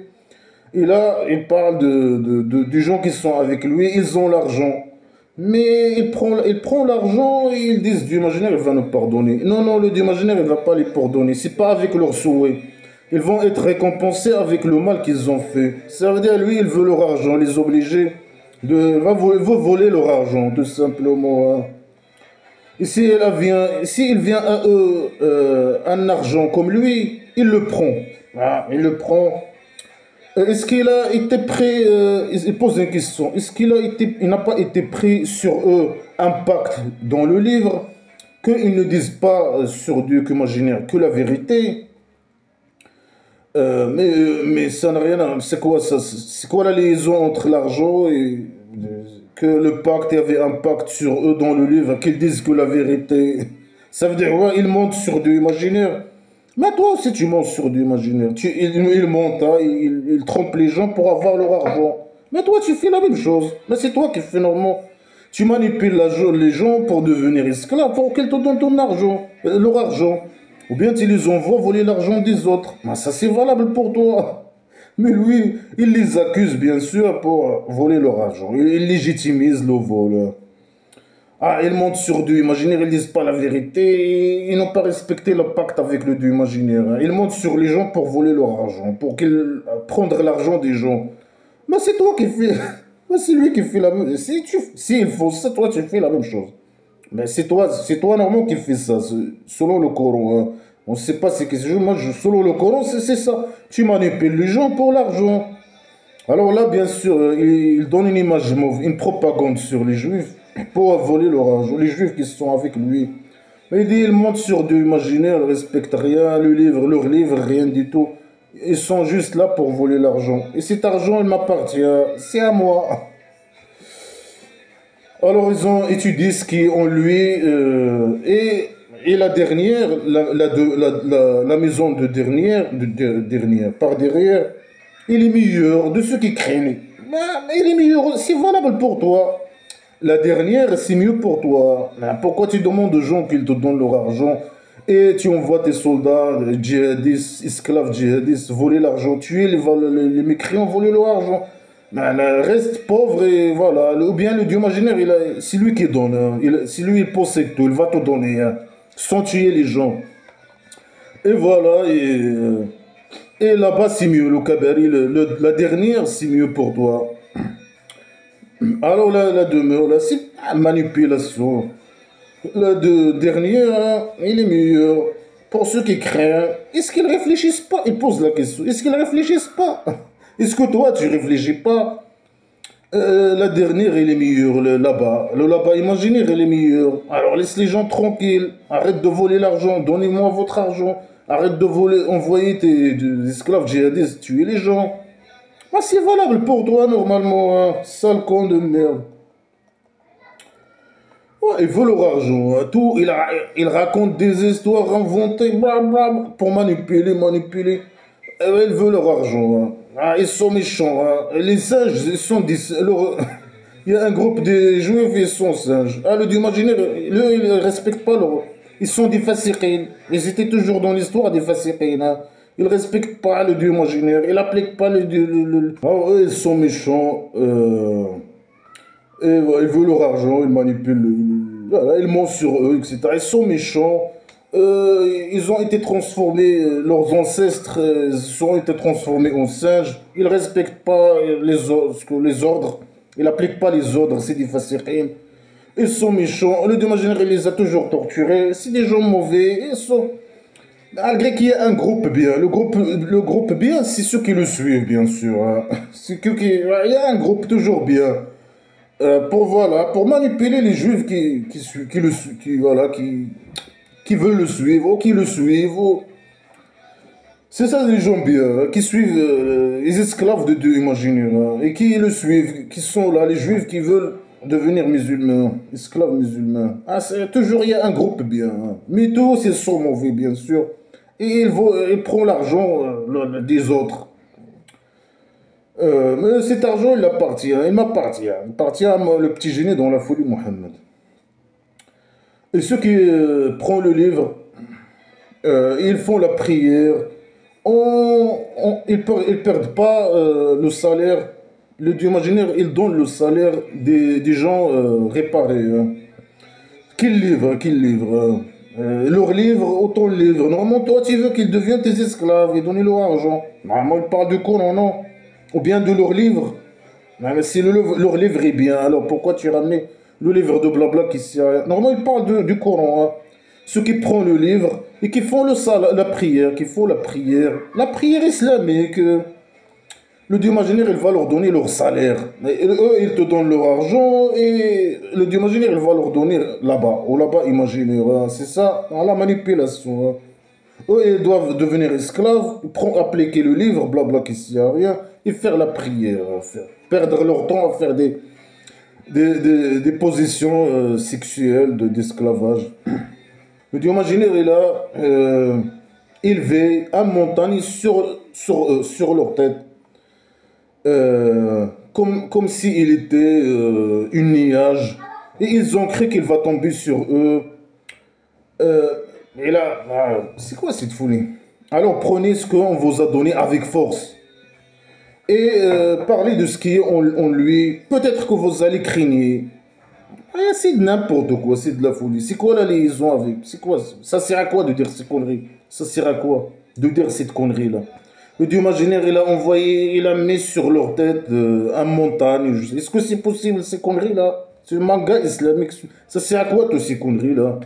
Et là, il parle des gens qui sont avec lui, ils ont l'argent. Mais il prend l'argent et ils disent Dieu imaginaire, il va nous pardonner. Non, non, le Dieu imaginaire, il ne va pas les pardonner. C'est pas avec leurs souhaits. Ils vont être récompensés avec le mal qu'ils ont fait. Ça veut dire, lui, il veut leur argent, les obliger il veut voler leur argent, tout simplement. Hein. Et s'il vient à eux un argent comme lui, il le prend. Ah, il le prend. Est-ce qu'il a été prêt, il pose une question, est-ce il n'a pas été pris sur eux un pacte dans le livre, qu'ils ne disent pas sur Dieu qu'imaginaire que la vérité, mais ça n'a rien à... C'est quoi ça? C'est quoi la liaison entre l'argent et que le pacte, il y avait un pacte sur eux dans le livre, qu'ils disent que la vérité... Ça veut dire, ouais, ils montent sur Dieu imaginaire. Mais toi aussi, tu montes sur du imaginaire. Il monte, hein, il trompe les gens pour avoir leur argent. Mais toi, tu fais la même chose. Mais c'est toi qui fais normalement. Tu manipules les gens pour devenir esclaves, pour qu'ils te donnent ton argent, leur argent. Ou bien tu les envoies voler l'argent des autres. Mais ça, c'est valable pour toi. Mais lui, il les accuse, bien sûr, pour voler leur argent. Il légitimise le vol. Ah, ils montent sur Dieu imaginaire, ils disent pas la vérité, ils n'ont pas respecté le pacte avec le Dieu imaginaire. Ils montent sur les gens pour voler leur argent, pour qu'ils prendre l'argent des gens. Mais c'est toi qui fais, mais c'est lui qui fait la même. Si il faut ça, toi tu fais la même chose. Mais c'est toi normalement qui fais ça, selon le Coran. Hein. On ne sait pas c'est que selon le Coran, c'est ça. Tu manipules les gens pour l'argent. Alors là, bien sûr, il donne une image mauvaise, une propagande sur les Juifs pour voler leur argent. Les Juifs qui sont avec lui. Mais il dit, ils montent sur Dieu imaginaire, ils ne respectent rien, leur livre, rien du tout. Ils sont juste là pour voler l'argent. Et cet argent, il m'appartient, c'est à moi. Alors ils ont étudié ce qui est en lui et la dernière, la maison dernière, par derrière, il est meilleur de ceux qui craignent. Mais il est meilleur, c'est valable pour toi. La dernière, c'est mieux pour toi. Mais pourquoi tu demandes aux gens qu'ils te donnent leur argent et tu envoies tes soldats, djihadistes, esclaves djihadistes, voler l'argent, tuer les mécréants, voler leur argent. Ben, reste pauvre et voilà. Ou bien le Dieu imaginaire, c'est lui qui donne. Hein. C'est lui qui possède tout. Il va te donner. Hein, sans tuer les gens. Et voilà. Et là-bas, c'est mieux. Le Kabari, la dernière, c'est mieux pour toi. Alors la demeure, là, c'est manipulation. Dernière, hein, il est meilleur. Pour ceux qui craignent, est-ce qu'ils réfléchissent pas? Ils posent la question. Est-ce qu'ils réfléchissent pas? Est-ce que toi, tu réfléchis pas? La dernière, elle est meilleure, là-bas. Le là-bas imaginaire, elle est meilleure. Alors laisse les gens tranquilles. Arrête de voler l'argent. Donnez-moi votre argent. Arrête de voler, envoyer des esclaves djihadistes, tuer les gens. Ah, c'est valable pour toi, normalement, hein. Sale con de merde. Ouais, il veut leur argent. Hein. Tout, il raconte des histoires inventées pour manipuler. Il veut leur argent. Hein. Ah, ils sont méchants. Hein. Les singes, ils sont il y a un groupe de juifs, ils sont singes. Ah, le Dieu imaginaire, eux, ils ne respectent pas leur... Ils sont des fasiqines. Ils étaient toujours dans l'histoire des fasiqines. Hein. Ils ne respectent pas le Dieu imaginaire. Ils n'appliquent pas le Dieu... Ah, eux, ils sont méchants. Et ils veulent leur argent, ils manipulent. Voilà, ils mentent sur eux, etc. Ils sont méchants. Ils ont été transformés, leurs ancêtres ont été transformés en singes. Ils ne respectent pas les ordres. Ils n'appliquent pas les ordres, c'est des fasiqines. ils sont méchants. Le Dieu imaginaire, il les a toujours torturés. C'est des gens mauvais. Ils sont... Malgré qu'il y ait un groupe bien. Le groupe bien, c'est ceux qui le suivent, bien sûr. Hein. C'est que, il y a un groupe toujours bien. Pour manipuler les juifs qui veulent le suivre, ou qui le suivent. C'est ça les gens bien, hein, qui suivent les esclaves de Dieu imaginaire, hein, et qui le suivent, qui sont là, les juifs qui veulent devenir musulmans, esclaves musulmans. Ah, toujours il y a un groupe bien, hein. Mais tous ils sont mauvais bien sûr, et ils prennent l'argent des autres. Mais cet argent il appartient, il m'appartient, il appartient à moi, le petit génie dans la folie Mohammed. Et ceux qui prennent le livre, ils font la prière. Ils ne perdent pas le salaire. Le Dieu imaginaire, il donne le salaire des gens réparés. Hein. Qu'ils livrent. Leur livre, autant le livre. Normalement, toi, tu veux qu'ils deviennent tes esclaves et donner leur argent. Normalement, ils parlent du Coran, non. Ou bien de leur livre. Mais si leur livre est bien, alors pourquoi tu ramènes le livre de blabla qui sert à rien? Normalement, ils parlent du Coran. Hein. Ceux qui prennent le livre et qui font la prière, la prière islamique. Le Dieu imaginaire, il va leur donner leur salaire. Et eux, ils te donnent leur argent et le Dieu imaginaire, il va leur donner là-bas, ou là-bas imaginaire. Hein. C'est ça, la manipulation. Hein. Eux, ils doivent devenir esclaves, appliquer le livre, blabla, qui sert à rien, et faire la prière. Perdre leur temps à faire des positions sexuelles d'esclavage. Le Dieu imaginaire est là, élevé en montagne sur leur tête, comme s'il était une nuage. Et ils ont cru qu'il va tomber sur eux. Et là, c'est quoi cette folie? Alors prenez ce qu'on vous a donné avec force. Et parlez de ce qui est en lui. Peut-être que vous allez craigner. Ah, c'est de n'importe quoi, c'est de la folie. C'est quoi la liaison avec? C'est quoi? Ça sert à quoi de dire ces conneries? Ça sert à quoi de dire cette connerie-là? Le Dieu imaginaire, il a envoyé, il a mis sur leur tête un montagne. Est-ce que c'est possible ces conneries-là? C'est le manga islamique. Ça sert à quoi toutes ces conneries-là?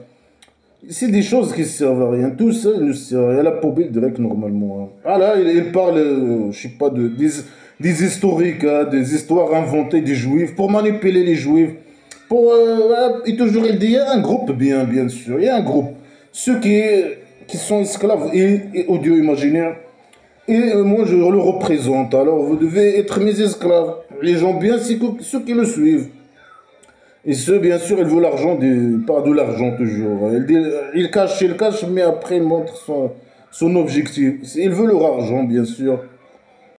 C'est des choses qui servent à rien. Tout ça ne sert à rien. À la poubelle direct normalement. Hein. Ah là, il parle, je sais pas, des historiques, hein, des histoires inventées des juifs pour manipuler les juifs. Et toujours il dit, il y a un groupe bien sûr, il y a un groupe. Ceux qui sont esclaves et au Dieu imaginaire. Et moi je le représente, alors vous devez être mes esclaves. Les gens bien, c'est ceux qui le suivent. Et ceux, bien sûr, ils veulent l'argent, pas de l'argent toujours. Il cache, mais après il montre son objectif. Il veut leur argent, bien sûr.